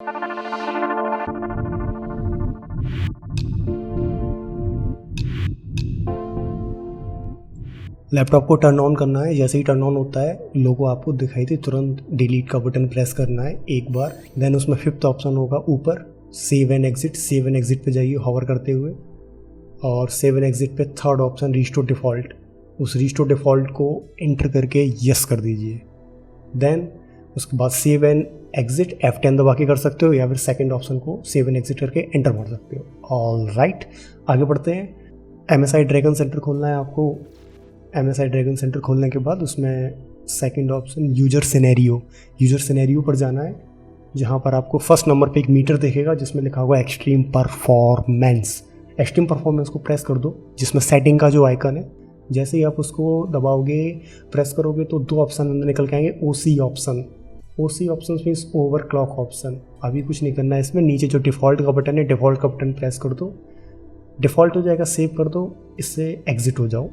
Laptop को turn on करना है। जैसे ही टर्न ऑन होता है लोगो आपको दिखाई दे, तुरंत डिलीट का बटन प्रेस करना है एक बार। देन उसमें 5th ऑप्शन होगा ऊपर, save and exit. Save and exit पे जाइए हॉवर करते हुए, और सेव एंड एग्जिट पे 3rd ऑप्शन रिस्टोर डिफ़ॉल्ट, उस रिस्टोर डिफ़ॉल्ट को एंटर करके यस कर दीजिए। देन उसके बाद सेव एंड एग्जिट F10 दबा के कर सकते हो, या फिर 2nd ऑप्शन को सेव एंड एग्जिट करके एंटर मार सकते हो। ऑल राइट, आगे बढ़ते हैं। MSI ड्रैगन सेंटर खोलना है आपको। MSI ड्रैगन सेंटर खोलने के बाद उसमें 2nd ऑप्शन यूजर सिनेरियो पर जाना है, जहाँ पर आपको फर्स्ट नंबर पे एक मीटर दिखेगा जिसमें लिखा हुआ एक्सट्रीम परफॉर्मेंस। एक्सट्रीम परफॉर्मेंस को प्रेस कर दो, जिसमें सेटिंग का जो आइकन है, जैसे ही आप उसको दबाओगे, प्रेस करोगे तो 2 ऑप्शन अंदर निकल के आएंगे। OC option means over clock option. अभी कुछ नहीं करना है इसमें, नीचे जो डिफ़ॉल्ट का बटन है, डिफ़ॉल्ट का बटन प्रेस कर दो, डिफ़ॉल्ट हो जाएगा, सेव कर दो, इससे एग्जिट हो जाओ।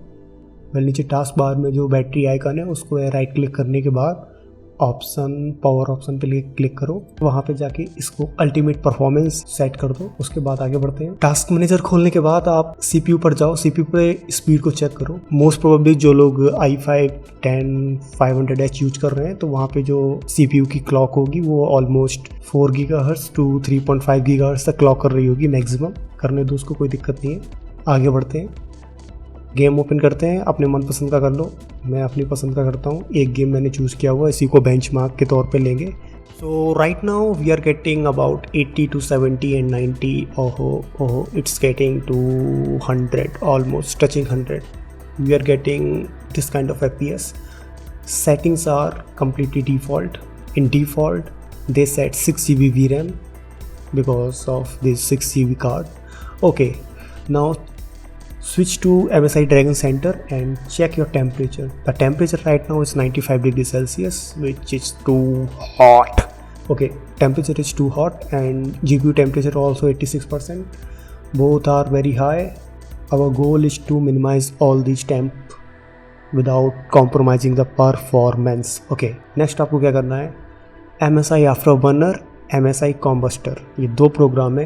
फिर नीचे टास्क बार में जो बैटरी आइकन है उसको राइट क्लिक करने के बाद पावर ऑप्शन पे क्लिक करो, वहाँ पे जाके इसको अल्टीमेट परफॉर्मेंस सेट कर दो। उसके बाद आगे बढ़ते हैं। टास्क मैनेजर खोलने के बाद आप CPU पर जाओ, CPU पे स्पीड को चेक करो। मोस्ट प्रोबेबली जो लोग i5 10500H यूज कर रहे हैं, तो वहाँ पे जो CPU की क्लॉक होगी वो ऑलमोस्ट 4 GHz to 3.5 GHz तक क्लॉक कर रही होगी मैक्सिमम। करने दो उसको, कोई दिक्कत नहीं है। आगे बढ़ते हैं, गेम ओपन करते हैं। अपने मनपसंद का कर लो, मैं अपनी पसंद का करता हूँ। एक गेम मैंने चूज़ किया हुआ, इसी को बेंचमार्क के तौर पे लेंगे। So right now we are getting about 80 to 70 and 90। ओहो it's getting to 100, almost touching 100। We are getting this kind of FPS। Settings are completely default. In default they set 6 GB VRAM because of this 6 GB card. Okay, now switch to MSI Dragon Center and check your temperature. The temperature right now is 95 degrees Celsius, which is too hot. Okay, temperature is too hot and GPU temperature also 86%. Both are very high. Our goal is to minimize all these temp without compromising the performance. Okay, next आपको क्या करना है, MSI Afterburner, MSI Combustor, ये 2 programme है।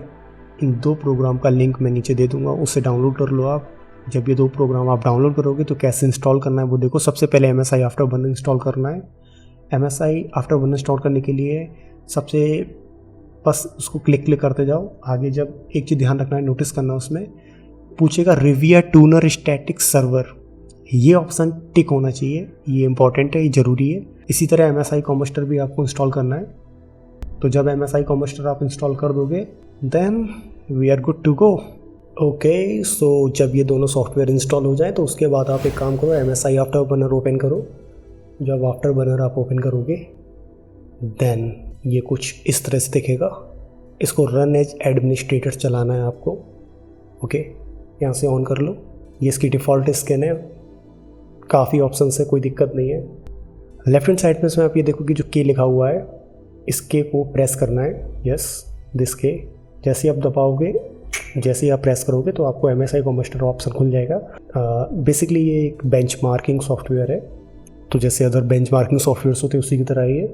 इन 2 programme का link मैं नीचे दे दूंगा, उससे डाउनलोड कर लो आप। जब ये 2 प्रोग्राम आप डाउनलोड करोगे तो कैसे इंस्टॉल करना है वो देखो। सबसे पहले MSI Afterburner इंस्टॉल करना है। MSI Afterburner इंस्टॉल करने के लिए सबसे बस उसको क्लिक करते जाओ। आगे जब एक चीज़ ध्यान रखना है, नोटिस करना, उसमें पूछेगा रिविया टूनर स्टैटिक सर्वर, ये ऑप्शन टिक होना चाहिए। ये इंपॉर्टेंट है, ये ज़रूरी है। इसी तरह MSI Combustor भी आपको इंस्टॉल करना है। तो जब MSI Combustor आप इंस्टॉल कर दोगे then we are good to go. Okay, so जब ये दोनों सॉफ्टवेयर इंस्टॉल हो जाए तो उसके बाद आप एक काम करो, MSI Afterburner ओपन करो। जब Afterburner आप ओपन करोगे देन ये कुछ इस तरह से दिखेगा। इसको रन एज एडमिनिस्ट्रेटर चलाना है आपको। ओके, यहाँ से ऑन कर लो। ये इसकी डिफ़ॉल्ट स्किन है, काफ़ी ऑप्शन है, कोई दिक्कत नहीं है। लेफ्ट हैंड साइड में इसमें आप ये देखो कि जो के लिखा हुआ है, इसके को प्रेस करना है। यस, दिस के जैसे ही आप दबाओगे, जैसे ही आप प्रेस करोगे तो आपको MSI Combustor ऑप्शन खुल जाएगा। बेसिकली ये एक बेंचमार्किंग सॉफ्टवेयर है, तो जैसे अदर बेंचमार्किंग सॉफ्टवेयर्स होते हैं उसी की तरह ही है,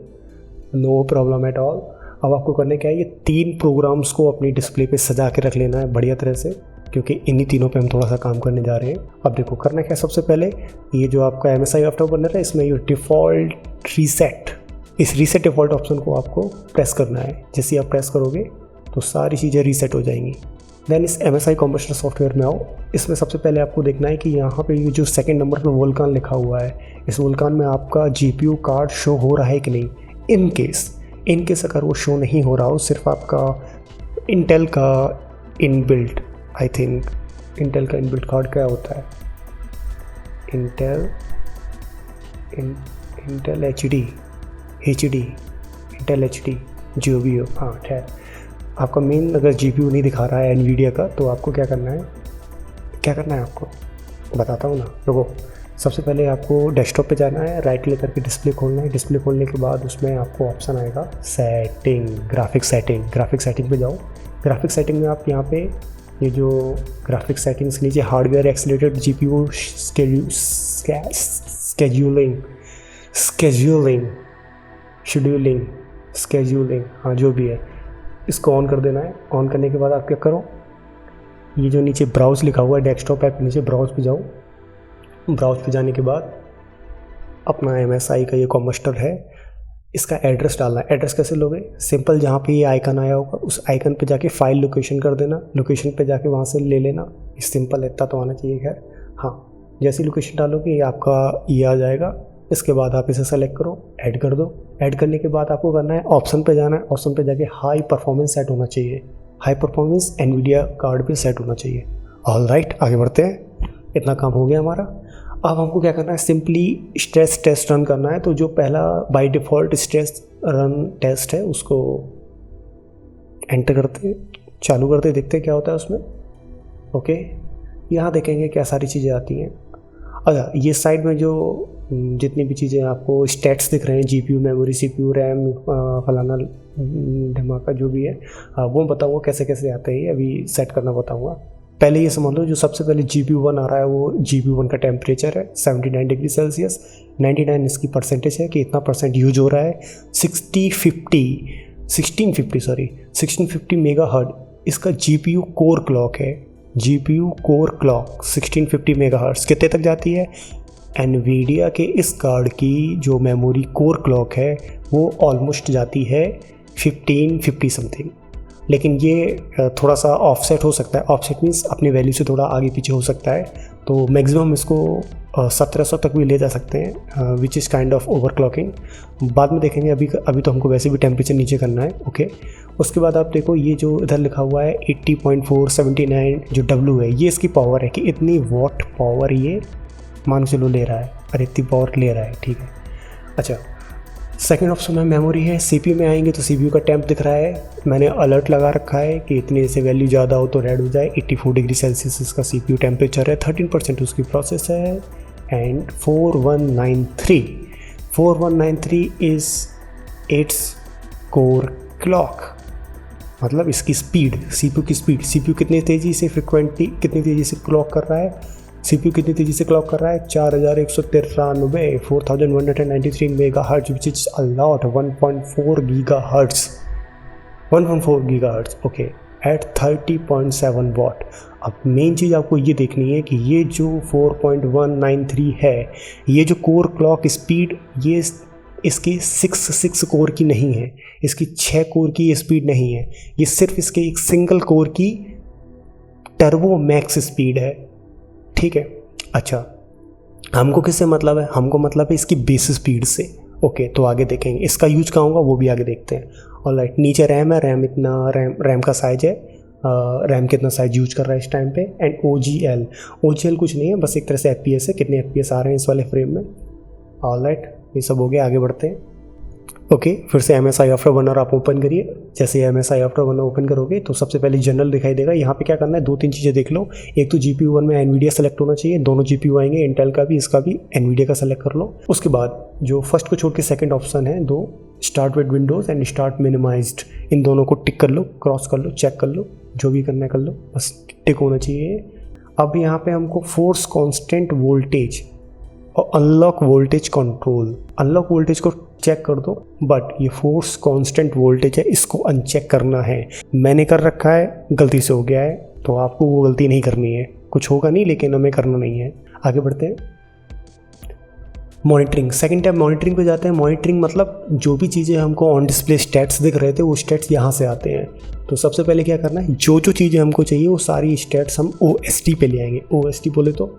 नो प्रॉब्लम एट ऑल। अब आपको करने क्या है, ये 3 प्रोग्राम्स को अपनी डिस्प्ले पे सजा के रख लेना है बढ़िया तरह से, क्योंकि इन्हीं तीनों पे हम थोड़ा सा काम करने जा रहे हैं। अब देखो करना क्या है, सबसे पहले ये जो आपका MSI Afterburner है, इसमें ये डिफ़ॉल्ट रीसेट, इस रीसेट डिफ़ॉल्ट ऑप्शन को आपको प्रेस करना है। जैसे आप प्रेस करोगे तो सारी चीज़ें रीसेट हो जाएंगी। देन इस MSI Combustor सॉफ्टवेयर में आओ। इसमें सबसे पहले आपको देखना है कि यहाँ पे ये जो 2nd नंबर पे वोल्कान लिखा हुआ है, इस वोल्कान में आपका GPU कार्ड शो हो रहा है कि नहीं। इन केस अगर वो शो नहीं हो रहा हो, सिर्फ आपका इंटेल का इनबिल्ट, आई थिंक इंटेल का इनबिल्ट कार्ड क्या होता है, इंटेल HD जो भी हो, हाँ खैर, आपका मेन अगर GPU नहीं दिखा रहा है NVIDIA का, तो आपको क्या करना है आपको बताता हूँ ना। रुको, सबसे पहले आपको डेस्कटॉप पे जाना है, राइट क्लिक करके डिस्प्ले खोलना है। डिस्प्ले खोलने के बाद उसमें आपको ऑप्शन आएगा सेटिंग, ग्राफिक सेटिंग पे जाओ। ग्राफिक सेटिंग में आप यहाँ पे ये जो ग्राफिक सेटिंग्स नीचे हार्डवेयर एक्सीलरेटेड GPU शेड्यूलिंग, हाँ जो भी है, इसको ऑन कर देना है। ऑन करने के बाद आप क्या करो, ये जो नीचे ब्राउज लिखा हुआ है डेस्कटॉप ऐप के नीचे, ब्राउज पे जाओ। ब्राउज पे जाने के बाद अपना MSI का ये कॉमस्टर है, इसका एड्रेस डालना है। एड्रेस कैसे लोगे, सिंपल जहाँ पे ये आइकन आया होगा उस आइकन पे जाके फाइल लोकेशन कर देना, लोकेशन पे जाके वहाँ से ले लेना। सिंपल है, इतना तो आना चाहिए। खैर हाँ, जैसी लोकेशन डालोगे ये आपका ये आ जाएगा। इसके बाद आप इसे सेलेक्ट करो, ऐड कर दो। ऐड करने के बाद आपको करना है ऑप्शन पे जाना है। ऑप्शन पे जाके हाई परफॉर्मेंस सेट होना चाहिए, हाई परफॉर्मेंस NVIDIA कार्ड पे सेट होना चाहिए। ऑल राइट, आगे बढ़ते हैं। इतना काम हो गया हमारा। अब हमको क्या करना है, सिंपली स्ट्रेस टेस्ट रन करना है। तो जो पहला by default stress run test है उसको एंटर करते, चालू करते, देखते क्या होता है उसमें। ओके, यहाँ देखेंगे क्या सारी चीज़ें आती हैं। अच्छा, ये साइड में जो जितनी भी चीज़ें आपको स्टैट्स दिख रहे हैं, GPU, मेमोरी, CPU, रैम, फलाना धमाका जो भी है, वो बताऊँगा कैसे कैसे आते हैं, अभी सेट करना बताऊँगा। पहले ये समझ लो, जो सबसे पहले GPU 1 आ रहा है वो GPU 1 का टेम्परेचर है 79 डिग्री सेल्सियस। 99 इसकी परसेंटेज है कि इतना परसेंट यूज हो रहा है। 1650 मेगाहर्ट्ज़ इसका GPU कोर क्लॉक है। GPU कोर क्लॉक 1650 मेगाहर्ट्ज़ कितने तक जाती है, NVIDIA के इस कार्ड की जो मेमोरी कोर क्लॉक है वो ऑलमोस्ट जाती है 1550 समथिंग। लेकिन ये थोड़ा सा ऑफसेट हो सकता है। ऑफसेट मीन्स अपनी वैल्यू से थोड़ा आगे पीछे हो सकता है। तो मैक्सिमम इसको 1700 तक भी ले जा सकते हैं, which is kind of over clocking. बाद में देखेंगे, अभी तो हमको वैसे भी टेम्परेचर नीचे करना है। ओके, उसके बाद आप देखो ये जो इधर लिखा हुआ है 80.479 जो W है, ये इसकी पावर है कि इतनी वॉट पावर ये मान चलो ले रहा है। अरे इतनी पावर ले रहा है, ठीक है। अच्छा, सेकेंड ऑप्शन में मेमोरी है। CPU में आएंगे तो CPU का टेम्प दिख रहा है, मैंने अलर्ट लगा रखा है कि इतने से वैल्यू ज़्यादा हो तो रेड हो जाए। 84 डिग्री सेल्सियस इसका CPU टेम्परेचर है, 13% उसकी प्रोसेस है। And 4193 is its core clock, मतलब इसकी स्पीड, CPU की स्पीड। CPU कितनी तेज़ी से फ्रिक्वेंटली कितनी तेज़ी से क्लॉक कर रहा है, CPU कितनी तेज़ी से क्लॉक कर रहा है, 4193 4193 megahertz which is a lot, 1.4 gigahertz okay, at 30.7 watt. अब मेन चीज़ आपको ये देखनी है कि ये जो 4193 है, ये जो कोर क्लॉक स्पीड, ये इसकी 6 कोर की नहीं है, इसकी 6 कोर की स्पीड नहीं है, ये सिर्फ इसके एक सिंगल कोर की टर्बो मैक्स स्पीड है, ठीक है। अच्छा, हमको किससे मतलब है, हमको मतलब है इसकी बेस स्पीड से। ओके, तो आगे देखेंगे इसका यूज कहाँ होगा वो भी आगे देखते हैं। ऑलराइट, नीचे रैम है, रैम का साइज है, रैम कितना साइज यूज कर रहा है इस टाइम पे। एंड OGL कुछ नहीं है, बस एक तरह से FPS है, कितने FPS आ रहे हैं इस वाले फ्रेम में। ऑलराइट, ये सब हो गया, आगे बढ़ते हैं। ओके, फिर से MSI आफ्टर बर्नर आप ओपन करिए। जैसे MSI आफ्टर बर्नर ओपन करोगे तो सबसे पहले जनरल दिखाई देगा। यहाँ पे क्या करना है, 2-3 चीज़ें देख लो। एक तो GPU 1 में NVIDIA सेलेक्ट होना चाहिए, दोनों GPU आएंगे, इंटेल का भी इसका भी, NVIDIA का सेलेक्ट कर लो। उसके बाद जो फर्स्ट को छोड़ के सेकंड ऑप्शन है, 2 start with Windows and start minimized, इन दोनों को टिक कर लो, क्रॉस कर लो, चेक कर लो, जो भी करना है कर लो, बस टिक होना चाहिए। अब यहाँ पे हमको फोर्स कॉन्स्टेंट वोल्टेज और unlock voltage control, unlock voltage को चेक कर दो, बट ये फोर्स कांस्टेंट वोल्टेज है, इसको अनचेक करना है। मैंने कर रखा है, गलती से हो गया है, तो आपको वो गलती नहीं करनी है। कुछ होगा नहीं, लेकिन हमें करना नहीं है। आगे बढ़ते हैं। मॉनिटरिंग, सेकंड टाइम मॉनिटरिंग पे जाते हैं। मॉनिटरिंग मतलब जो भी चीज़ें हमको ऑन डिस्प्ले स्टैट्स दिख रहे थे वो स्टैट्स यहाँ से आते हैं। तो सबसे पहले क्या करना है, जो चीज़ें हमको चाहिए वो सारी स्टैट्स हम OST पे ले आएंगे। OST बोले तो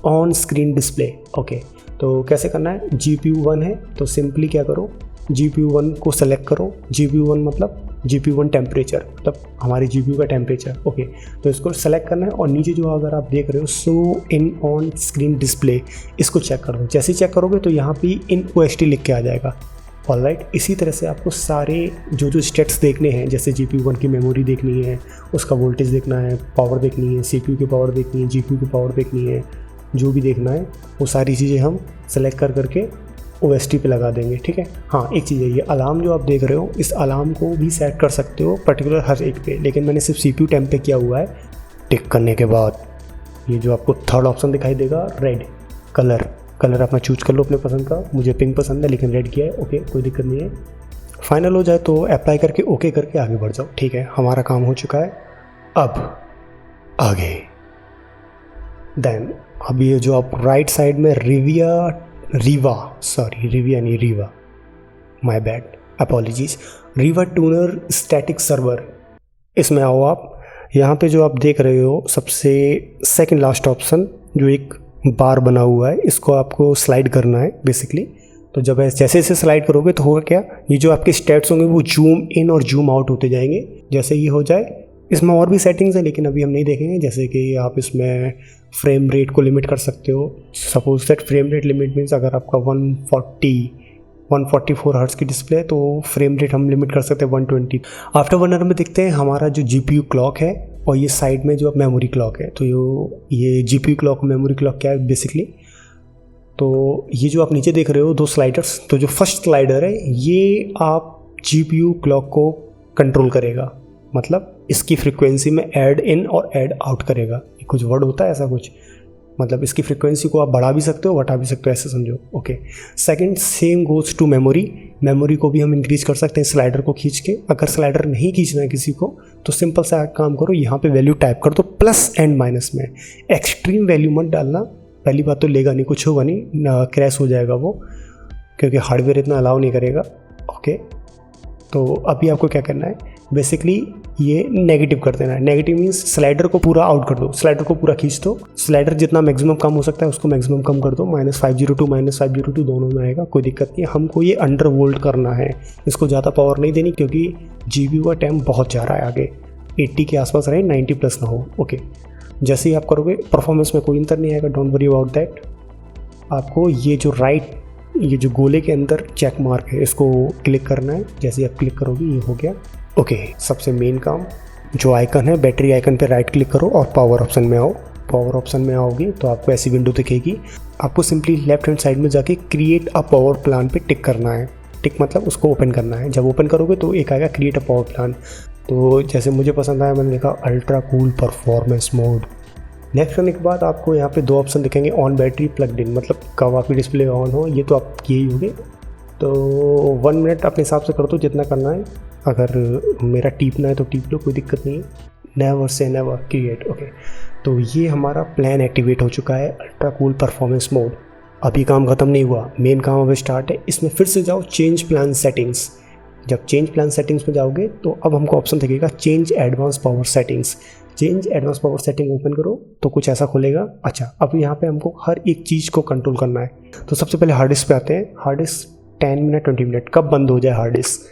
ऑन स्क्रीन डिस्प्ले। ओके, तो कैसे करना है, GPU 1 है तो सिंपली क्या करो, GPU 1 को सेलेक्ट करो। GPU 1 मतलब GPU 1 टेम्परेचर, मतलब हमारी GPU का टेम्परेचर। ओके, तो इसको सेलेक्ट करना है और नीचे जो अगर आप देख रहे हो show in on screen display, इसको चेक कर दो। जैसे ही चेक करोगे तो यहाँ पे इन OST लिख के आ जाएगा। ऑलराइट, इसी तरह से आपको सारे जो स्टेट्स देखने हैं, जैसे GPU 1 की मेमोरी देखनी है, उसका वोल्टेज देखना है, पावर देखनी है, CPU की पावर देखनी है, GPU की पावर देखनी है, जो भी देखना है वो सारी चीज़ें हम सेलेक्ट कर करके OST पे लगा देंगे, ठीक है। हाँ, एक चीज़ है, ये अलार्म जो आप देख रहे हो, इस अलार्म को भी सेट कर सकते हो पर्टिकुलर हर एक पे, लेकिन मैंने सिर्फ CPU टेम्प पे किया हुआ है। टिक करने के बाद ये जो आपको थर्ड ऑप्शन दिखाई देगा, रेड कलर अपना चूज कर लो अपने पसंद का। मुझे पिंक पसंद है लेकिन रेड किया है। ओके, कोई दिक्कत नहीं है। फाइनल हो जाए तो अप्लाई करके ओके करके आगे बढ़ जाओ। ठीक है, हमारा काम हो चुका है। अब आगे देन अब ये जो आप राइट साइड में Rewa my bad, apologies, Rewa tuner static server, इसमें आओ आप। यहाँ पे जो आप देख रहे हो सबसे सेकंड लास्ट ऑप्शन जो एक बार बना हुआ है, इसको आपको स्लाइड करना है बेसिकली। तो जब जैसे जैसे स्लाइड करोगे तो होगा क्या, ये जो आपके स्टेट्स होंगे वो जूम इन और जूम आउट होते जाएंगे। जैसे ये हो जाए, इसमें और भी सेटिंग्स हैं लेकिन अभी हम नहीं देखेंगे। जैसे कि आप इसमें फ्रेम रेट को लिमिट कर सकते हो। Suppose that frame rate limit means अगर आपका 144 हर्ट्ज की डिस्प्ले है तो फ्रेम रेट हम लिमिट कर सकते हैं 120। आफ्टर बर्नर में देखते हैं हमारा जो जीपीयू क्लॉक है और ये साइड में जो मेमोरी क्लॉक है। तो ये जीपीयू क्लॉक मेमोरी क्लॉक क्या है बेसिकली, तो ये जो आप नीचे देख रहे हो दो स्लाइडर्स, तो जो फर्स्ट स्लाइडर है ये आप जीपीयू क्लॉक को कंट्रोल करेगा, मतलब इसकी फ्रीक्वेंसी में ऐड इन और ऐड आउट करेगा। कुछ वर्ड होता है ऐसा कुछ, मतलब इसकी फ्रीक्वेंसी को आप बढ़ा भी सकते हो घटा भी सकते हो, ऐसे समझो। Okay, second same goes to memory को भी हम इंक्रीज कर सकते हैं स्लाइडर को खींच के। अगर स्लाइडर नहीं खींचना है किसी को तो सिंपल सा काम करो, यहाँ पे वैल्यू टाइप कर दो प्लस एंड माइनस में। एक्सट्रीम वैल्यू मत डालना, पहली बात तो लेगा नहीं, कुछ होगा नहीं, क्रैश हो जाएगा वो, क्योंकि हार्डवेयर इतना अलाउ नहीं करेगा। ओके, तो अभी आपको क्या करना है, बेसिकली ये नेगेटिव कर देना है। नेगेटिव मीन्स स्लाइडर को पूरा आउट कर दो, स्लाइडर को पूरा खींच दो। स्लाइडर जितना मैक्सिमम कम हो सकता है उसको मैक्सिमम कम कर दो। -502 -502 दोनों में आएगा, कोई दिक्कत नहीं है। हमको ये अंडर वोल्ट करना है, इसको ज़्यादा पावर नहीं देनी क्योंकि जीपीयू का टाइम बहुत जा रहा है आगे, 80 के आसपास रहे, 90 प्लस ना हो। ओके, जैसे ही आप करोगे परफॉर्मेंस में कोई अंतर नहीं आएगा, डोंट वरी अबाउट दैट। आपको ये जो गोले के अंदर चेक मार्क है इसको क्लिक करना है। जैसे आप क्लिक करोगे ये हो गया। ओके, सबसे मेन काम जो आइकन है बैटरी आइकन पे राइट क्लिक करो और पावर ऑप्शन में आओ। पावर ऑप्शन में आओगे तो आपको ऐसी विंडो दिखेगी। आपको सिंपली लेफ्ट हैंड साइड में जाके क्रिएट अ पावर प्लान पे टिक करना है। टिक मतलब उसको ओपन करना है। जब ओपन करोगे तो एक आएगा क्रिएट अ पावर प्लान। तो जैसे मुझे पसंद आया, मैंने लिखा ultra cool performance mode. Next करने के बाद आपको यहाँ पे दो ऑप्शन दिखेंगे, ऑन बैटरी, प्लग्ड इन, मतलब कब आपकी डिस्प्ले ऑन हो। ये तो आप किए ही होंगे, तो 1 मिनट अपने हिसाब से कर दो जितना करना है। अगर मेरा टीपना है तो टीप लो, कोई दिक्कत नहीं है। Never say never create. Okay, तो ये हमारा प्लान एक्टिवेट हो चुका है, अल्ट्रा कूल परफॉर्मेंस मोड। अभी काम ख़त्म नहीं हुआ, मेन काम अभी स्टार्ट है। इसमें फिर से जाओ चेंज प्लान सेटिंग्स। जब चेंज प्लान सेटिंग्स में जाओगे तो अब हमको ऑप्शन दिखेगा change advance power settings. Change advance power setting open करो तो कुछ ऐसा खुलेगा। अच्छा, अब यहाँ पे हमको हर एक चीज़ को कंट्रोल करना है। तो सबसे पहले हार्ड डिस्क पे आते हैं। हार्ड डिस्क 10 मिनट 20 मिनट कब बंद हो जाए हार्ड डिस्क,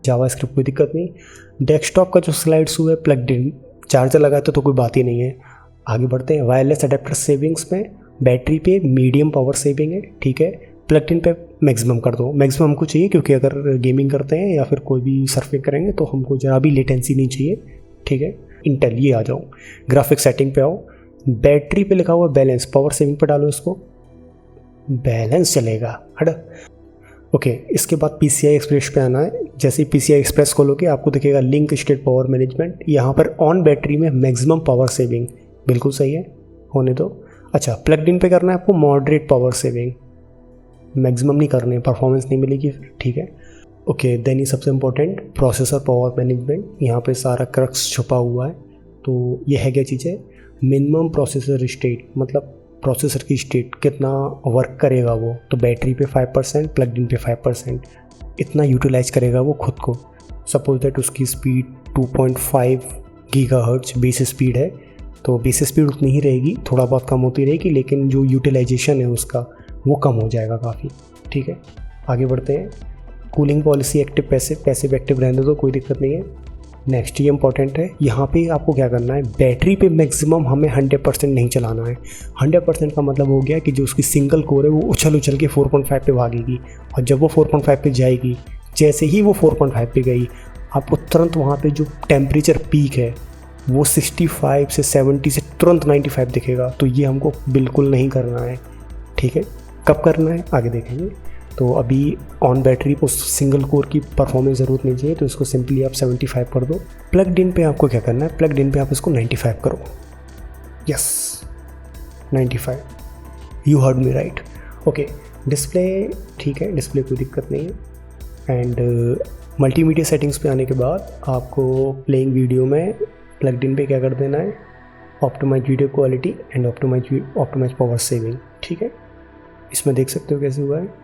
जावास्क्रिप्ट कोई दिक्कत नहीं। डेस्कटॉप का जो स्लाइड शू है प्लग्ड इन, चार्जर लगाए तो कोई बात ही नहीं है। आगे बढ़ते हैं। वायरलेस अडेप्टर सेविंग्स में बैटरी पे मीडियम पावर सेविंग है, ठीक है। प्लग्ड इन पे मैक्सिमम कर दो। मैक्सिमम हमको चाहिए क्योंकि अगर गेमिंग करते हैं या फिर कोई भी सर्फिंग करेंगे तो हमको जरा भी लेटेंसी नहीं चाहिए, ठीक है। इंटेल, ये आ जाओ। ग्राफिक सेटिंग पे आओ। बैटरी पे लिखा हुआ बैलेंस, पावर सेविंग पे डालो इसको, बैलेंस चलेगा, हट। ओके, इसके बाद PCI एक्सप्रेस पे आना है। जैसे ही PCI एक्सप्रेस खोलोगे आपको दिखेगा लिंक स्टेट पावर मैनेजमेंट। यहाँ पर ऑन बैटरी में मैक्सिमम पावर सेविंग, बिल्कुल सही है, होने दो। अच्छा, प्लग्ड इन पे करना है आपको मॉडरेट पावर सेविंग, मैक्सिमम नहीं करने, परफॉर्मेंस नहीं मिलेगी, ठीक है। ओके, देन ये सबसे इंपॉर्टेंट प्रोसेसर पावर मैनेजमेंट, यहाँ पे सारा क्रक्स छुपा हुआ है। तो ये है क्या चीज़ है, मिनिमम प्रोसेसर स्टेट, मतलब प्रोसेसर की स्टेट कितना वर्क करेगा वो। तो बैटरी पे 5%, प्लग्ड इन पे 5%, इतना यूटिलाइज करेगा वो खुद को। सपोज दैट उसकी स्पीड 2.5 गीगाहर्ट्ज बेस स्पीड है, तो बेस स्पीड उतनी ही रहेगी, थोड़ा बहुत कम होती रहेगी, लेकिन जो यूटिलाइजेशन है उसका वो कम हो जाएगा काफ़ी, ठीक है। आगे बढ़ते हैं। Cooling policy active passive active रहने दो, कोई दिक्कत नहीं है। नेक्स्ट ये इंपॉर्टेंट है, यहाँ पे आपको क्या करना है, बैटरी पे मैक्सिमम हमें 100% नहीं चलाना है। 100% का मतलब हो गया कि जो उसकी सिंगल कोर है वो उछल के 4.5 पे भागेगी, और जब वो 4.5 पे जाएगी, जैसे ही वो 4.5 पे गई, आपको तुरंत वहाँ पे जो टेम्परेचर पीक है वो 65 से 70 से तुरंत 95 दिखेगा। तो ये हमको बिल्कुल नहीं करना है, ठीक है। कब करना है आगे देखेंगे। तो अभी ऑन बैटरी को सिंगल कोर की परफॉर्मेंस ज़रूरत नहीं चाहिए, तो इसको सिंपली आप 75 कर दो। प्लग्ड इन पे आपको क्या करना है, प्लग्ड इन पे आप इसको 95 करो। Yes, 95, you heard me right. Okay, display ठीक है, डिस्प्ले कोई दिक्कत नहीं है। एंड मल्टीमीडिया सेटिंग्स पे आने के बाद आपको प्लेइंग वीडियो में प्लग्ड इन पे क्या कर देना है, optimise video quality and optimise power saving. ठीक है, इसमें देख सकते हो कैसे हुआ है।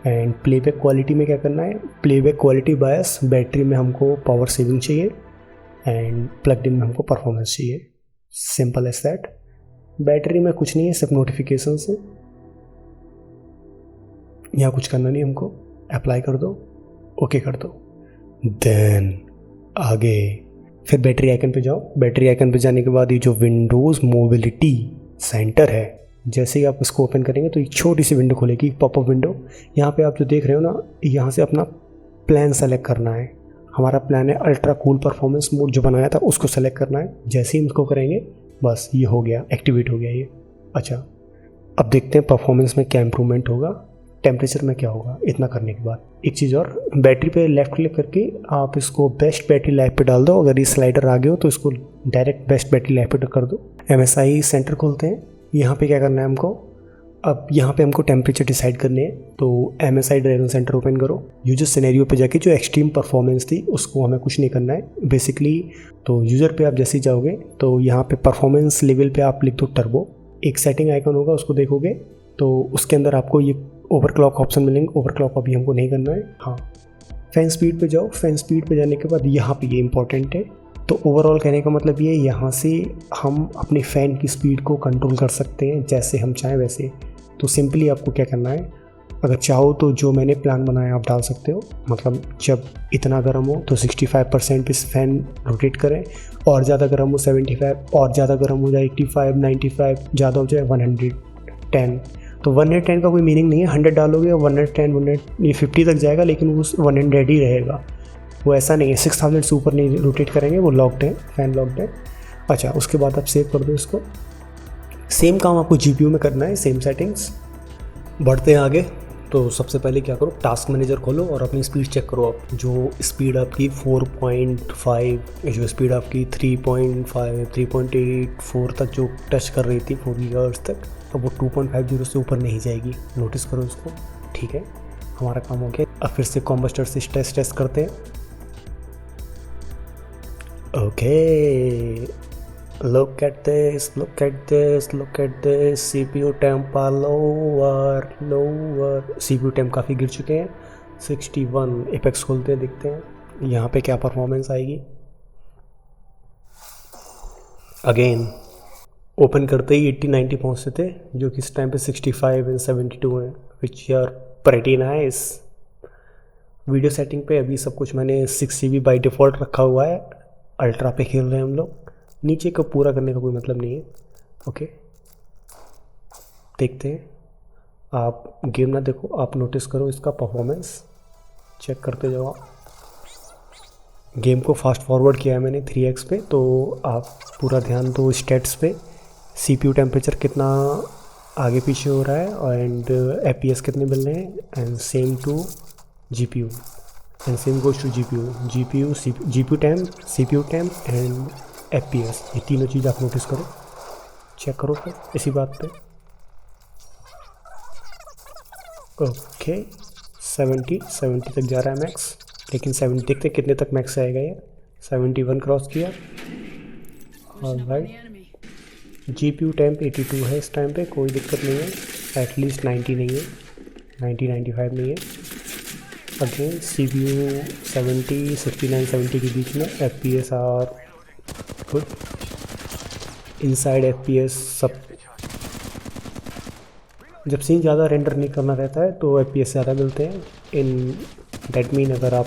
एंड प्लेबैक क्वालिटी में क्या करना है, प्लेबैक क्वालिटी बायस, बैटरी में हमको पावर सेविंग चाहिए एंड प्लग्ड इन में हमको परफॉर्मेंस चाहिए। Simple as that. बैटरी में कुछ नहीं है, सिर्फ नोटिफिकेशन से, यहाँ कुछ करना नहीं हमको। अप्लाई कर दो, ओके कर दो, देन आगे फिर बैटरी आइकन पे जाओ। बैटरी आइकन पे जाने के बाद ये जो विंडोज़ मोबिलिटी सेंटर है, जैसे ही आप इसको ओपन करेंगे तो एक छोटी सी विंडो खुलेगी, पॉपअप विंडो। यहाँ पे आप जो देख रहे हो ना, यहाँ से अपना प्लान सेलेक्ट करना है। हमारा प्लान है अल्ट्रा कूल परफॉर्मेंस मोड, जो बनाया था उसको सेलेक्ट करना है। जैसे ही इसको करेंगे बस ये हो गया, एक्टिवेट हो गया ये। अच्छा, अब देखते हैं परफॉर्मेंस में क्या इंप्रूवमेंट होगा, टेम्परेचर में क्या होगा। इतना करने के बाद एक चीज़ और, बैटरी पे लेफ्ट क्लिक करके आप इसको बेस्ट बैटरी लाइफ पे डाल दो। अगर ये स्लाइडर आ गया हो तो इसको डायरेक्ट बेस्ट बैटरी लाइफ पे कर दो। MSI सेंटर खोलते हैं। यहाँ पे क्या करना है हमको, अब यहाँ पे हमको टेम्परेचर डिसाइड करने हैं। तो MSI ड्राइविंग सेंटर ओपन करो। यूजर सिनेरियो पे जाके जो एक्सट्रीम परफॉर्मेंस थी उसको हमें कुछ नहीं करना है बेसिकली। तो यूज़र पे आप जैसे ही जाओगे तो यहाँ पे परफॉर्मेंस लेवल पे आप लिख दो टर्बो। एक सेटिंग आइकन होगा, उसको देखोगे तो उसके अंदर आपको ये ओवरक्लॉक ऑप्शन मिलेंगे। ओवरक्लॉक अभी हमको नहीं करना है। हाँ, फैन स्पीड पे जाओ। फैन स्पीड पे जाने के बाद यहाँ पे ये इंपॉर्टेंट है। तो ओवरऑल कहने का मतलब ये, यहाँ से हम अपने फ़ैन की स्पीड को कंट्रोल कर सकते हैं जैसे हम चाहें वैसे। तो सिंपली आपको क्या करना है, अगर चाहो तो जो मैंने प्लान बनाया आप डाल सकते हो। मतलब जब इतना गर्म हो तो 65% पे फ़ैन रोटेट करें, और ज़्यादा गर्म हो 75, और ज़्यादा गर्म हो जाए 85, 95, ज़्यादा हो जाए 110। तो 110 का कोई मीनिंग नहीं है, 100 डालोगे 110, ये 50 तक जाएगा, लेकिन वो 100 ही रहेगा। वो ऐसा नहीं है 6000 से ऊपर नहीं रोटेट करेंगे, वो लॉक्ड है, फैन लॉक्ड है। अच्छा, उसके बाद आप सेव कर दो इसको। सेम काम आपको GPU में करना है, सेम सेटिंग्स। बढ़ते हैं आगे। तो सबसे पहले क्या करो, टास्क मैनेजर खोलो और अपनी स्पीड चेक करो। आप जो स्पीड आपकी 4.5, जो स्पीड आपकी 3.5, 3.84 तक जो टच कर रही थी 4 गीगाहर्ट्ज़ तक, तो वो 2.50 से ऊपर नहीं जाएगी। नोटिस करो इसको। ठीक है, हमारा काम हो गया। अब फिर से कॉम्बस्टर से टेस्ट करते हैं। Okay, look at this, CPU temp lower, CPU temp काफ़ी गिर चुके हैं, 61। एपेक्स खोलते हैं, देखते हैं यहाँ पे क्या परफॉर्मेंस आएगी। अगेन ओपन करते ही 80-90 पहुँचते थे, जो कि इस टाइम पे 65 एंड 72 हैं, which are pretty nice. Video setting पे अभी सब कुछ मैंने 6GB बाई डिफ़ॉल्ट रखा हुआ है। अल्ट्रा पे खेल रहे हैं हम लोग, नीचे को पूरा करने का कोई मतलब नहीं है। ओके, देखते हैं। आप गेम ना देखो, आप नोटिस करो इसका परफॉर्मेंस, चेक करते जाओ आप। गेम को फास्ट फॉरवर्ड किया है मैंने 3x पे, तो आप पूरा ध्यान दो स्टेट्स पे। CPU टेम्परेचर कितना आगे पीछे हो रहा है एंड FPS कितने मिल रहे हैं, and same to GPU and same goes to GPU time, CPU time and FPS। ये तीनों चीज़ आप नोटिस करो, चेक करो फिर इसी बात पे। ओके, 70 तक जा रहा है मैक्स, लेकिन 70 देखते कितने तक मैक्स आएगा ये। 71 क्रॉस किया। ऑलराइट, GPU टाइम 82 है इस टाइम पे, कोई दिक्कत नहीं है। एटलीस्ट 90 नहीं है, 90-95 नहीं है। अगेन CPU 70, 69-70 के बीच में। FPS are good, inside FPS सब। जब सीन ज़्यादा रेंडर नहीं करना रहता है तो FPS ज़्यादा मिलते हैं। इन दैट मीन अगर आप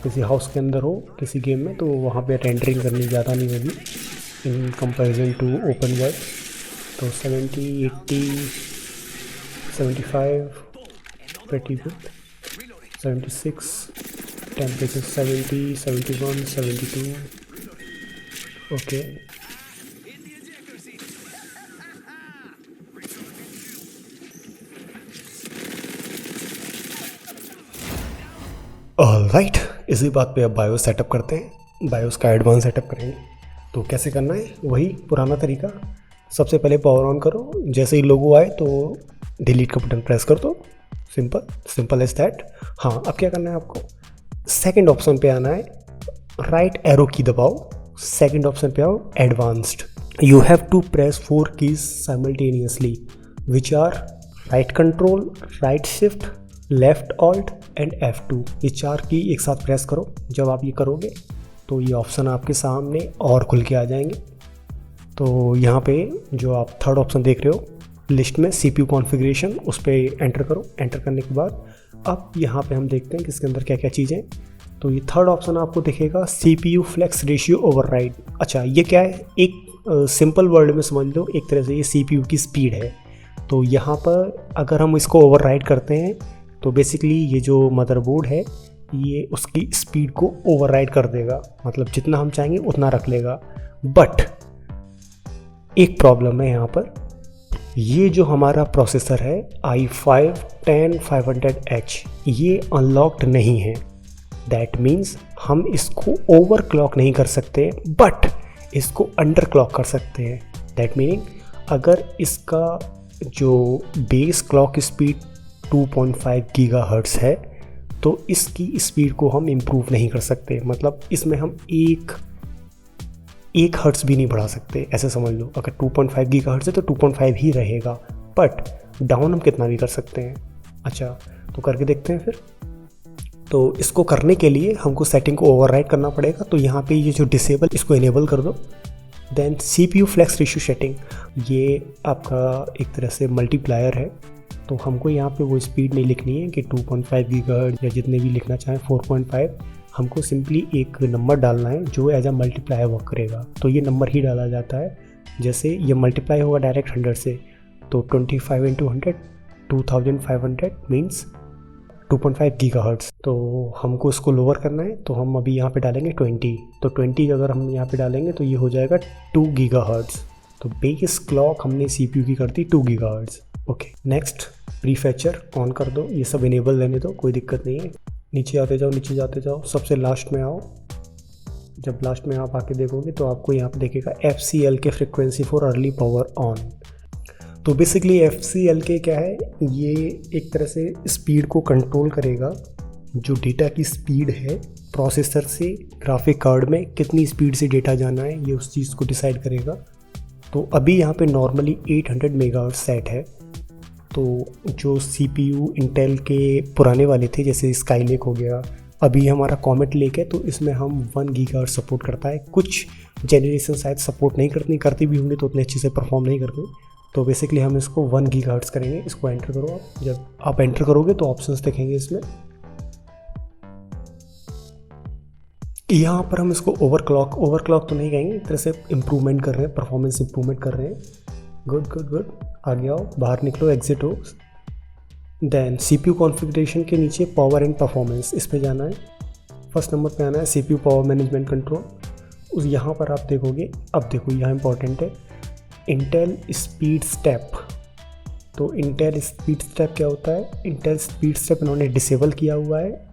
किसी हाउस के अंदर हो किसी गेम में, तो वहाँ पे रेंडरिंग करनी ज़्यादा नहीं होगी in comparison to open world. तो 70, 80, 75 pretty good, 76, temperature 70, 71, 72. Okay. Alright, इसी बात पे अब बायोस सेटअप करते हैं। बायोस का एडवांस सेटअप करेंगे। तो कैसे करना है, वही पुराना तरीका। सबसे पहले पावर ऑन करो, जैसे ही लोगो आए तो डिलीट का बटन प्रेस कर दो। Simple as that. हाँ, अब क्या करना है आपको, सेकंड ऑप्शन पे आना है, राइट एरो की दबाओ, सेकंड ऑप्शन पे आओ, advanced. You have to press 4 keys simultaneously which are right control, right shift, left alt and F2। ये 4 की एक साथ प्रेस करो। जब आप ये करोगे तो ये ऑप्शन आपके सामने और खुल के आ जाएंगे। तो यहाँ पे जो आप थर्ड ऑप्शन देख रहे हो लिस्ट में, CPU कॉन्फ़िगरेशन, उस पर एंटर करो। एंटर करने के बाद अब यहाँ पे हम देखते हैं कि इसके अंदर क्या क्या चीज़ें। तो ये थर्ड ऑप्शन आपको दिखेगा, CPU फ्लेक्स रेशियो ओवरराइड। अच्छा, ये क्या है, एक सिंपल वर्ड में समझ लो, एक तरह से ये CPU की स्पीड है। तो यहाँ पर अगर हम इसको ओवरराइड करते हैं तो बेसिकली ये जो मदरबोर्ड है ये उसकी स्पीड को ओवरराइड कर देगा, मतलब जितना हम चाहेंगे उतना रख लेगा। बट एक प्रॉब्लम है यहाँ पर, ये जो हमारा प्रोसेसर है i5-10500H ये अनलॉक्ड नहीं है। दैट मीन्स हम इसको ओवरक्लॉक नहीं कर सकते, बट इसको अंडरक्लॉक कर सकते हैं। दैट मीनिंग अगर इसका जो बेस क्लॉक स्पीड 2.5 गीगाहर्ट्ज़ है तो इसकी स्पीड को हम इम्प्रूव नहीं कर सकते, मतलब इसमें हम एक हर्ट्ज़ भी नहीं बढ़ा सकते, ऐसे समझ लो। अगर 2.5 गीगाहर्ट्ज़ है तो 2.5 ही रहेगा, बट डाउन हम कितना भी कर सकते हैं। अच्छा, तो करके देखते हैं फिर। तो इसको करने के लिए हमको सेटिंग को ओवरराइड करना पड़ेगा। तो यहाँ पे ये जो डिसेबल, इसको इनेबल कर दो। Then CPU flex ratio setting, ये आपका एक तरह से मल्टीप्लायर है। तो हमको यहाँ पे वो स्पीड नहीं लिखनी है कि 2.5 गीगाहर्ट्ज़ या जितने भी लिखना चाहें 4.5, हमको सिंपली एक नंबर डालना है जो एज अ मल्टीप्लायर वर्क करेगा। तो ये नंबर ही डाला जाता है। जैसे ये मल्टीप्लाई होगा डायरेक्ट 100 से, तो 25 × 100 2500 मीन्स 2.5 गीगाहर्ट्ज़। तो हमको इसको लोअर करना है, तो हम अभी यहाँ पे डालेंगे 20। तो 20 अगर हम यहाँ पे डालेंगे तो ये हो जाएगा 2 गीगाहर्ट्ज़। तो बेस क्लॉक हमने CPU की कर दी 2 गीगाहर्ट्ज़। ओके, नेक्स्ट प्रीफेचर ऑन कर दो, ये सब इनेबल रहने दो, कोई दिक्कत नहीं है। नीचे आते जाओ, नीचे जाते जाओ, सबसे लास्ट में आओ। जब लास्ट में आप आके देखोगे तो आपको यहाँ पे देखेगा FCLK frequency for early power on. तो बेसिकली FCLK क्या है, ये एक तरह से स्पीड को कंट्रोल करेगा। जो डेटा की स्पीड है प्रोसेसर से ग्राफिक कार्ड में कितनी स्पीड से डेटा जाना है, ये उस चीज़ को डिसाइड करेगा। तो अभी यहाँ पे नॉर्मली 800 मेगाहर्ट्ज़ सेट है। तो जो CPU इंटेल के पुराने वाले थे, जैसे स्काईलेक हो गया, अभी हमारा कॉमेट लेक है, तो इसमें हम 1 गीगाहर्ट्ज़ सपोर्ट करता है। कुछ जेनरेशन शायद सपोर्ट नहीं करती भी होंगे तो उतने अच्छे से परफॉर्म नहीं करते। तो बेसिकली हम इसको 1 गीगाहर्ट्ज़ करेंगे। इसको एंटर करो आप। जब आप एंटर करोगे तो ऑप्शंस दिखेंगे इसमें। यहाँ पर हम इसको ओवरक्लॉक तो नहीं कहेंगे, एक तरह से इम्प्रूवमेंट कर रहे हैं, परफॉर्मेंस इम्प्रूवमेंट कर रहे हैं। गुड। आगे आओ, बाहर निकलो, एग्जिट हो। देन CPU कॉन्फ़िगरेशन के नीचे पावर एंड परफॉर्मेंस, इस पे जाना है। फर्स्ट नंबर पे आना है CPU पावर मैनेजमेंट कंट्रोल। उस यहाँ पर आप देखोगे, अब देखो यहाँ इंपॉर्टेंट है इंटेल स्पीड स्टेप। तो इंटेल स्पीड स्टेप क्या होता है, इंटेल स्पीड स्टेप इन्होंने डिसेबल किया हुआ है,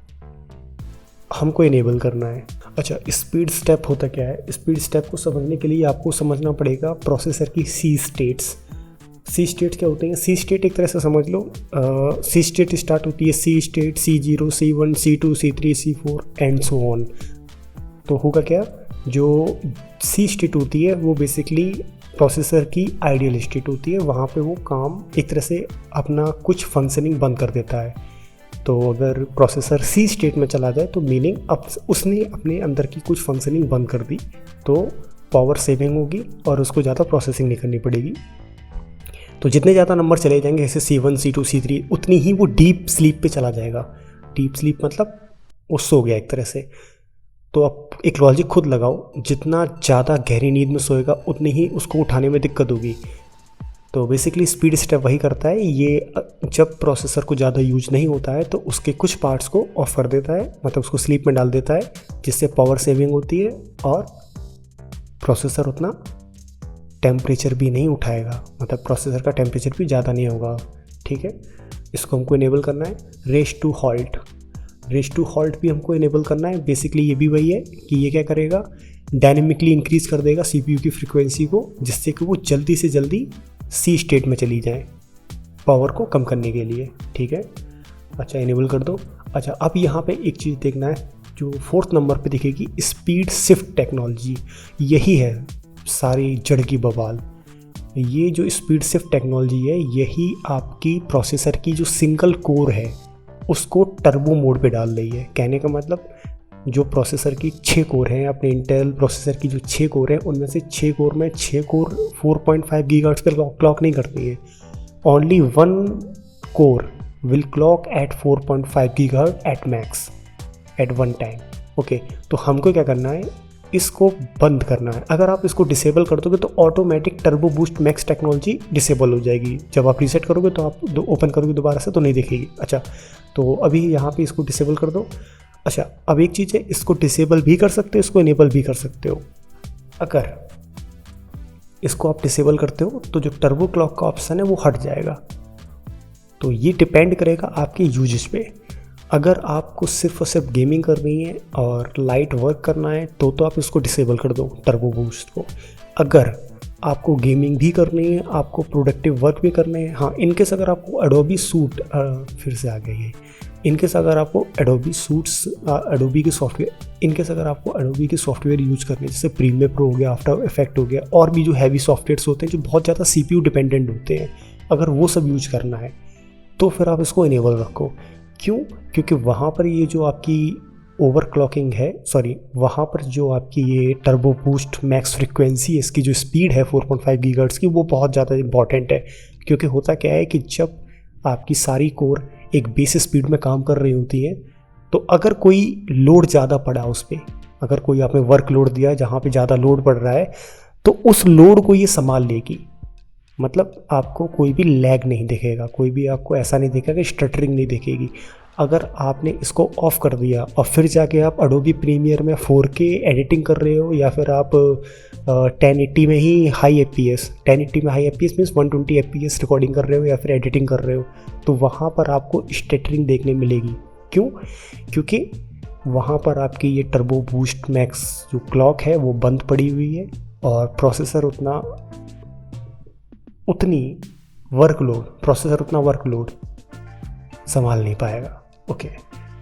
हमको इनेबल करना है। अच्छा, स्पीड स्टेप होता क्या है, स्पीड स्टेप को समझने के लिए आपको समझना पड़ेगा प्रोसेसर की C स्टेट्स। C स्टेट्स क्या होते हैं, C स्टेट एक तरह से समझ लो, C स्टेट स्टार्ट होती है C state, C0, C1, C2, C3, C4 and so on. तो होगा क्या, जो C स्टेट होती है वो बेसिकली प्रोसेसर की आइडियल स्टेट होती है। वहाँ पे वो काम एक तरह से अपना कुछ फंक्शनिंग बंद कर देता है। तो अगर प्रोसेसर C स्टेट में चला जाए तो मीनिंग अब उसने अपने अंदर की कुछ फंक्शनिंग बंद कर दी, तो पावर सेविंग होगी और उसको ज़्यादा प्रोसेसिंग नहीं करनी पड़ेगी। तो जितने ज़्यादा नंबर चले जाएंगे जैसे C1, C2, C3, उतनी ही वो डीप स्लीप पे चला जाएगा। डीप स्लीप मतलब वो सो गया एक तरह से। तो आप एक लॉजिक खुद लगाओ, जितना ज़्यादा गहरी नींद में सोएगा उतनी ही उसको उठाने में दिक्कत होगी। तो बेसिकली स्पीड स्टेप वही करता है, ये जब प्रोसेसर को ज़्यादा यूज नहीं होता है तो उसके कुछ पार्ट्स को ऑफ कर देता है, मतलब उसको स्लीप में डाल देता है, जिससे पावर सेविंग होती है और प्रोसेसर उतना टेम्परेचर भी नहीं उठाएगा, मतलब प्रोसेसर का टेम्परेचर भी ज़्यादा नहीं होगा। ठीक है, इसको हमको इनेबल करना है। रेस टू हॉल्ट भी हमको इनेबल करना है। बेसिकली ये भी वही है कि ये क्या करेगा, डायनेमिकली इंक्रीज कर देगा CPU की फ्रिक्वेंसी को, जिससे कि वो जल्दी से जल्दी C स्टेट में चली जाए पावर को कम करने के लिए। ठीक है, अच्छा इनेबल कर दो। अच्छा अब यहाँ पे एक चीज़ देखना है जो 4th नंबर पे दिखेगी, स्पीड शिफ्ट टेक्नोलॉजी। यही है सारी जड़ की बवाल। ये जो स्पीड शिफ्ट टेक्नोलॉजी है, यही आपकी प्रोसेसर की जो सिंगल कोर है उसको टर्बो मोड पे डाल रही है। कहने का मतलब जो प्रोसेसर की 6 कोर हैं, अपने इंटेल प्रोसेसर की जो 6 कोर हैं, उनमें से 6 कोर में 6 कोर 4.5 गीगाहर्ट्ज़ पे क्लॉक नहीं करती है। Only 1 core will clock at 4.5 gigahertz at max at one time. Okay, तो हमको क्या करना है, इसको बंद करना है। अगर आप इसको डिसेबल कर दोगे तो automatic turbo boost max technology disable हो जाएगी। जब आप रीसेट करोगे तो आप ओपन करोगे दोबारा से तो नहीं दिखेगी। अच्छा, तो अभी यहाँ पे इसको डिसेबल कर दो। अच्छा अब एक चीज़ है, इसको डिसेबल भी कर सकते हो, इसको इनेबल भी कर सकते हो। अगर इसको आप डिसेबल करते हो तो जो टर्बो क्लॉक का ऑप्शन है वो हट जाएगा। तो ये डिपेंड करेगा आपके यूजेस पे। अगर आपको सिर्फ और सिर्फ गेमिंग करनी है और लाइट वर्क करना है तो आप इसको डिसेबल कर दो टर्बो बूस्ट को। अगर आपको गेमिंग भी करनी है, आपको प्रोडक्टिव वर्क भी करने हैं, हाँ इनकेस अगर आपको एडोबी सूट फिर से आ गई है, इनकेस अगर आपको एडोबी सूट्स एडोबी के सॉफ्टवेयर, इनकेस अगर आपको एडोबी के सॉफ्टवेयर यूज करने जैसे प्रीमियर प्रो हो गया, आफ्टर इफेक्ट हो गया, और भी जो हैवी सॉफ्टवेयर्स होते हैं जो बहुत ज़्यादा CPU डिपेंडेंट होते हैं, अगर वो सब यूज करना है तो फिर आप इसको इनेबल रखो। क्यों? क्योंकि वहाँ पर ये जो आपकी ओवरक्लॉकिंग है, सॉरी वहाँ पर जो आपकी ये टर्बो बूस्ट मैक्स फ्रिक्वेंसी है, इसकी जो स्पीड है 4.5 गीगाहर्ट्ज़ की, वो बहुत ज़्यादा इंपॉर्टेंट है। क्योंकि होता क्या है कि जब आपकी सारी कोर एक बेस स्पीड में काम कर रही होती है, तो अगर कोई लोड ज़्यादा पड़ा उस पर, अगर कोई आपने वर्क लोड दिया जहाँ पे ज़्यादा लोड पड़ रहा है, तो उस लोड को ये संभाल लेगी। मतलब आपको कोई भी लैग नहीं दिखेगा, कोई भी आपको ऐसा नहीं दिखेगा कि स्टटरिंग नहीं दिखेगी। अगर आपने इसको ऑफ़ कर दिया और फिर जाके आप एडोबी प्रीमियर में 4K एडिटिंग कर रहे हो, या फिर आप 1080 में ही हाई FPS, 1080 में high FPS means 120 FPS recording कर रहे हो या फिर एडिटिंग कर रहे हो, तो वहाँ पर आपको स्टटरिंग देखने मिलेगी। क्यों? क्योंकि वहाँ पर आपकी ये टर्बो बूस्ट मैक्स जो क्लॉक है वो बंद पड़ी हुई है और प्रोसेसर उतना वर्कलोड संभाल नहीं पाएगा। ओके,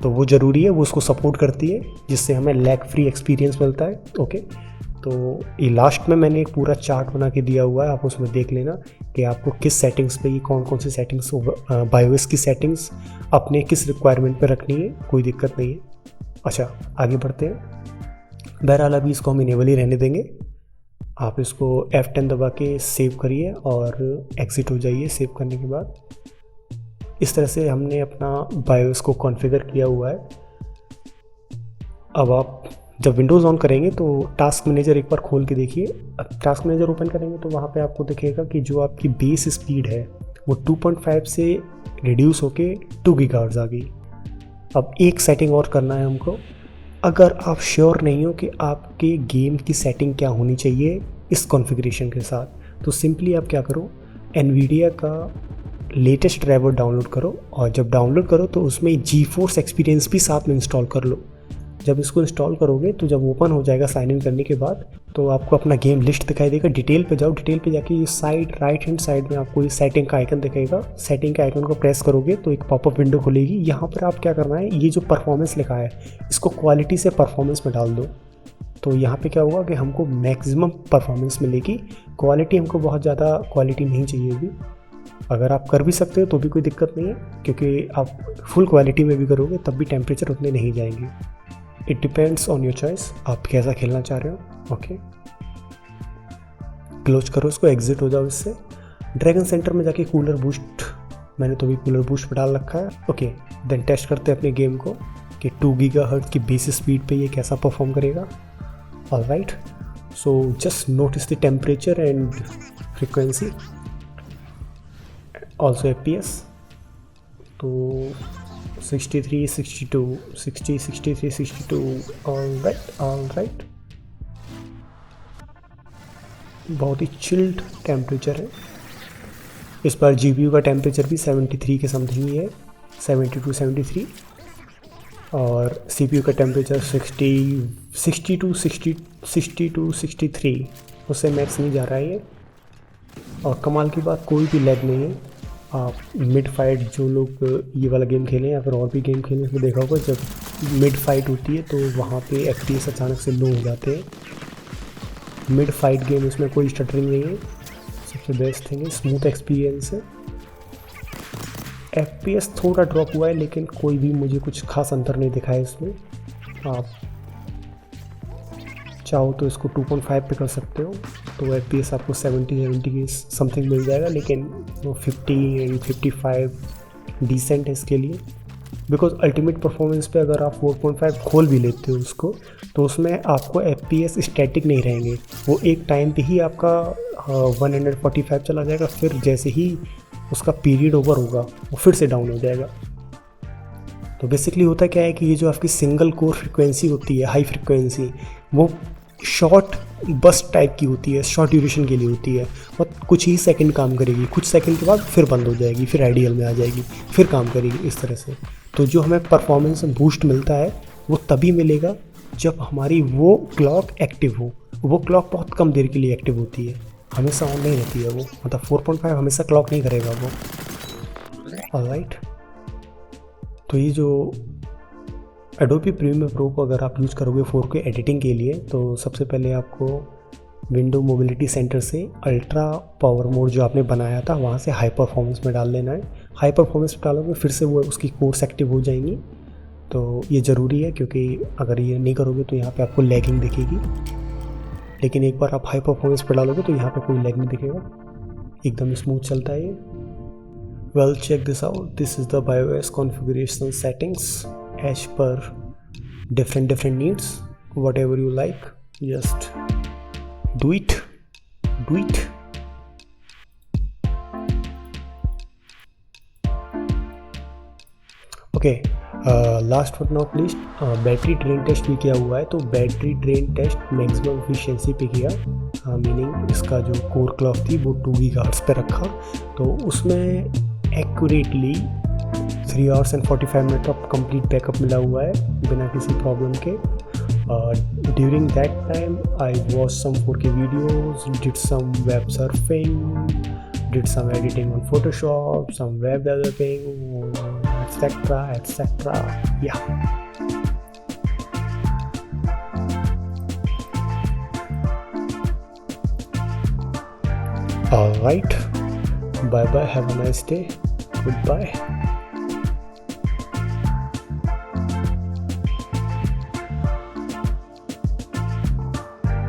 तो वो ज़रूरी है, वो उसको सपोर्ट करती है, जिससे हमें लैग फ्री एक्सपीरियंस मिलता है। ओके, तो ये लास्ट में मैंने एक पूरा चार्ट बना के दिया हुआ है, आप उसमें देख लेना कि आपको किस सेटिंग्स पे, कौन कौन सी सेटिंग्स, बायोस की सेटिंग्स अपने किस रिक्वायरमेंट पे रखनी है, कोई दिक्कत नहीं है। अच्छा आगे बढ़ते हैं। बहरहाल अभी इसको हम इनेबल ही रहने देंगे। आप इसको F10 दबा के सेव करिए और एग्ज़िट हो जाइए। सेव करने के बाद इस तरह से हमने अपना बायोस को कॉन्फ़िगर किया हुआ है। अब आप जब विंडोज़ ऑन करेंगे तो टास्क मैनेजर एक बार खोल के देखिए। अब टास्क मैनेजर ओपन करेंगे तो वहाँ पे आपको दिखेगा कि जो आपकी बेस स्पीड है वो 2.5 से रिड्यूस होके 2 गीगाहर्ट्ज़ आ गई। अब एक सेटिंग और करना है हमको। अगर आप श्योर नहीं हो कि आपके गेम की सेटिंग क्या होनी चाहिए इस कॉन्फ़िगरेशन के साथ, तो सिंपली आप क्या करो, एनवीडिया का लेटेस्ट ड्राइवर डाउनलोड करो, और जब डाउनलोड करो तो उसमें GeForce एक्सपीरियंस भी साथ में इंस्टॉल कर लो। जब इसको इंस्टॉल करोगे तो जब ओपन हो जाएगा साइन इन करने के बाद, तो आपको अपना गेम लिस्ट दिखाई देगा। डिटेल पे जाओ, डिटेल पे जाके ये साइड राइट हैंड साइड में आपको ये सेटिंग का आइकन दिखेगा। सेटिंग के आइकन को प्रेस करोगे तो एक पॉपअप विंडो खुलेगी। यहाँ पर आप क्या करना है, ये जो परफॉर्मेंस लिखा है इसको क्वालिटी से परफॉर्मेंस में डाल दो। तो यहाँ पे क्या होगा कि हमको मैक्सिमम परफॉर्मेंस मिलेगी। क्वालिटी हमको बहुत ज़्यादा क्वालिटी नहीं चाहिए अभी। अगर आप कर भी सकते हो तो भी कोई दिक्कत नहीं है, क्योंकि आप फुल क्वालिटी में भी करोगे तब भी टेम्परेचर उतने नहीं जाएंगे। It depends on your choice, आप कैसा खेलना चाह रहे हो। ओके, क्लोज करो इसको, एग्जिट हो जाओ इससे। ड्रैगन सेंटर में जाके कूलर बूस्ट, मैंने तो भी कूलर बूस्ट पर डाल रखा है। ओके, देन टेस्ट करते हैं अपने गेम को कि 2 गीगाहर्ट्ज़ की बेस स्पीड पे ये कैसा परफॉर्म करेगा। Alright, so just notice the temperature and frequency, also FPS। तो 63, 62, 60, 63, 62, ऑल राइट। बहुत ही चिल्ड टेम्परेचर है। इस बार GPU का टेम्परेचर भी 73 के समथिंग ही है, 72, 73। और CPU का टेम्परेचर 60 टू 63, उससे मैक्स नहीं जा रहा है ये। और कमाल की बात, कोई भी लैग नहीं है। आप मिड फाइट, जो लोग ये वाला गेम खेलें या फिर और भी गेम खेलें, उसमें देखा होगा जब मिड फाइट होती है तो वहाँ पे FPS अचानक से लो हो जाते हैं। मिड फाइट गेम, इसमें कोई स्टटरिंग नहीं है, सबसे बेस्ट थिंग है, स्मूथ एक्सपीरियंस है। FPS थोड़ा ड्रॉप हुआ है लेकिन कोई भी मुझे कुछ खास अंतर नहीं दिखा है इसमें। आप चाहो तो इसको 2.5 पे कर सकते हो तो FPS आपको 70 की समथिंग मिल जाएगा, लेकिन वो 50 एंड 55 डिसेंट है इसके लिए। बिकॉज अल्टीमेट परफॉर्मेंस पे अगर आप 4.5 खोल भी लेते हो उसको, तो उसमें आपको FPS स्टैटिक नहीं रहेंगे, वो एक टाइम पे ही आपका 145 चला जाएगा, फिर जैसे ही उसका पीरियड ओवर होगा वो फिर से डाउन हो जाएगा। तो बेसिकली होता क्या है कि ये जो आपकी सिंगल कोर फ्रिक्वेंसी होती है, हाई फ्रिक्वेंसी, वो शॉर्ट बस्ट टाइप की होती है, शॉर्ट ड्यूरेशन के लिए होती है और कुछ ही सेकंड काम करेगी, कुछ सेकंड के बाद फिर बंद हो जाएगी, फिर आइडियल में आ जाएगी, फिर काम करेगी इस तरह से। तो जो हमें परफॉर्मेंस बूस्ट मिलता है वो तभी मिलेगा जब हमारी वो क्लॉक एक्टिव हो। वो क्लॉक बहुत कम देर के लिए एक्टिव होती है, हमेशा ऑन नहीं रहती है वो, मतलब 4.5 हमेशा क्लॉक नहीं करेगा वो। ऑलराइट, तो ये जो एडोबी प्रीमियर प्रो को अगर आप यूज़ करोगे 4K एडिटिंग के लिए, तो सबसे पहले आपको विंडो मोबिलिटी सेंटर से अल्ट्रा पावर मोड जो आपने बनाया था वहाँ से हाई परफॉर्मेंस में डाल लेना है। हाई परफॉर्मेंस में डालोगे फिर से वो उसकी कोर्स एक्टिव हो जाएंगी, तो ये ज़रूरी है क्योंकि अगर ये नहीं करोगे तो यहाँ पे आपको लैगिंग दिखेगी। लेकिन एक बार आप हाई परफॉर्मेंस पे डालोगे तो यहाँ पे कोई लैग नहीं दिखेगा, एकदम स्मूथ चलता है ये। Well, check this out, this is the BIOS configuration settings as per different needs, whatever you like, just do it. Okay, last but not least, battery drain test भी किया हुआ है। तो battery drain test maximum efficiency पे किया, meaning इसका जो core clock थी वो 2 GHz पे रखा, तो उसमें accurately 3 hours and 45 minutes of complete backup मिला हुआ है बिना किसी प्रॉब्लम के। During that time I watch some 4K videos, did some web surfing, did some editing on Photoshop, some web developing, etc. Yeah. All right. Bye bye. Have a nice day. Goodbye.